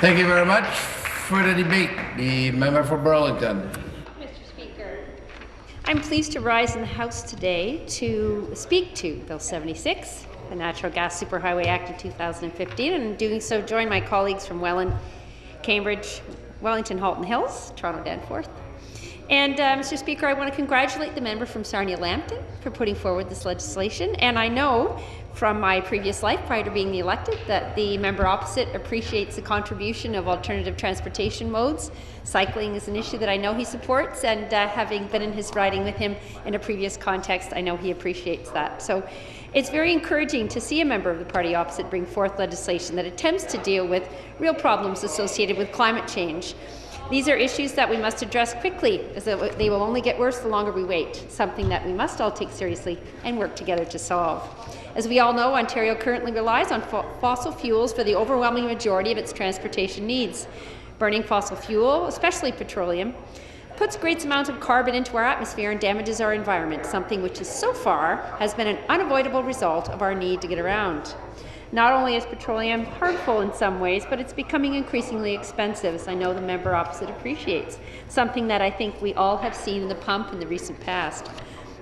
Thank you very much. For the debate, the member for Burlington. Mr. Speaker, I'm pleased to rise in the House today to speak to Bill 76, the Natural Gas Superhighway Act of 2015, and in doing so join my colleagues from Welland, Cambridge, Wellington, Halton Hills, Toronto, Danforth. And Mr. Speaker, I want to congratulate the member from Sarnia-Lambton for putting forward this legislation. And I know from my previous life, prior to being elected, that the member opposite appreciates the contribution of alternative transportation modes. Cycling is an issue that I know he supports, and having been in his riding with him in a previous context, I know he appreciates that. So it's very encouraging to see a member of the party opposite bring forth legislation that attempts to deal with real problems associated with climate change. These are issues that we must address quickly, as they will only get worse the longer we wait, something that we must all take seriously and work together to solve. As we all know, Ontario currently relies on fossil fuels for the overwhelming majority of its transportation needs. Burning fossil fuel, especially petroleum, puts great amounts of carbon into our atmosphere and damages our environment, something which is so far has been an unavoidable result of our need to get around. Not only is petroleum harmful in some ways, but it's becoming increasingly expensive, as I know the member opposite appreciates, something that I think we all have seen in the pump in the recent past.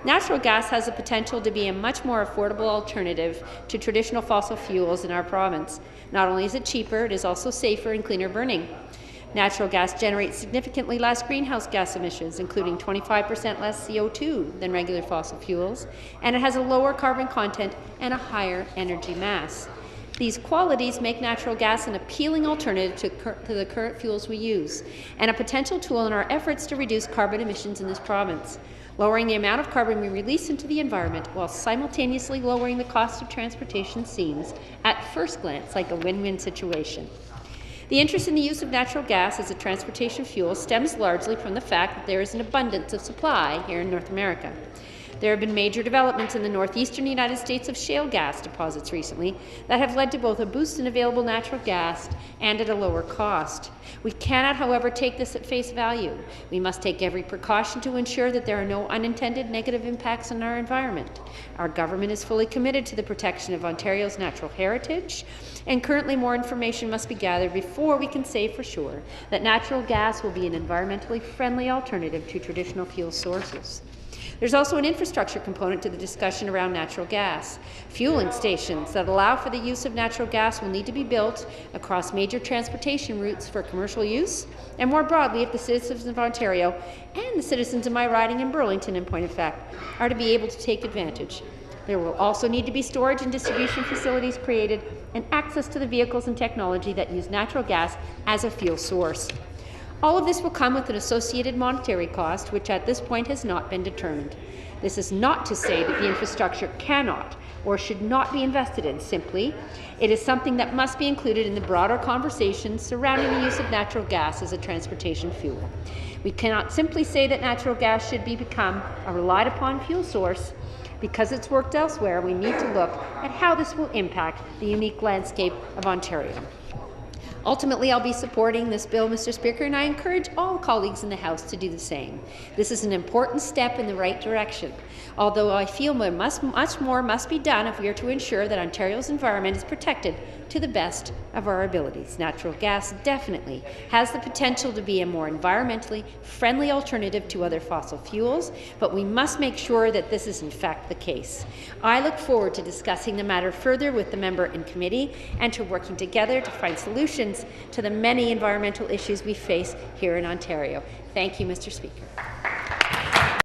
Natural gas has the potential to be a much more affordable alternative to traditional fossil fuels in our province. Not only is it cheaper, it is also safer and cleaner burning. Natural gas generates significantly less greenhouse gas emissions, including 25% less CO2 than regular fossil fuels, and it has a lower carbon content and a higher energy mass. These qualities make natural gas an appealing alternative to the current fuels we use, and a potential tool in our efforts to reduce carbon emissions in this province, lowering the amount of carbon we release into the environment while simultaneously lowering the cost of transportation seems, at first glance, like a win-win situation. The interest in the use of natural gas as a transportation fuel stems largely from the fact that there is an abundance of supply here in North America. There have been major developments in the northeastern United States of shale gas deposits recently that have led to both a boost in available natural gas and at a lower cost. We cannot, however, take this at face value. We must take every precaution to ensure that there are no unintended negative impacts on our environment. Our government is fully committed to the protection of Ontario's natural heritage, and currently more information must be gathered before we can say for sure that natural gas will be an environmentally friendly alternative to traditional fuel sources. There's also an infrastructure component to the discussion around natural gas. Fueling stations that allow for the use of natural gas will need to be built across major transportation routes for commercial use, and more broadly, if the citizens of Ontario and the citizens of my riding in Burlington, in point of fact, are to be able to take advantage. There will also need to be storage and distribution facilities created and access to the vehicles and technology that use natural gas as a fuel source. All of this will come with an associated monetary cost, which at this point has not been determined. This is not to say that the infrastructure cannot or should not be invested in. Simply, it is something that must be included in the broader conversation surrounding the use of natural gas as a transportation fuel. We cannot simply say that natural gas should become a relied upon fuel source. Because it's worked elsewhere, we need to look at how this will impact the unique landscape of Ontario. Ultimately, I'll be supporting this bill, Mr. Speaker, and I encourage all colleagues in the House to do the same. This is an important step in the right direction, although I feel much more must be done if we are to ensure that Ontario's environment is protected to the best of our abilities. Natural gas definitely has the potential to be a more environmentally friendly alternative to other fossil fuels, but we must make sure that this is in fact the case. I look forward to discussing the matter further with the member in committee and to working together to find solutions to the many environmental issues we face here in Ontario. Thank you, Mr. Speaker.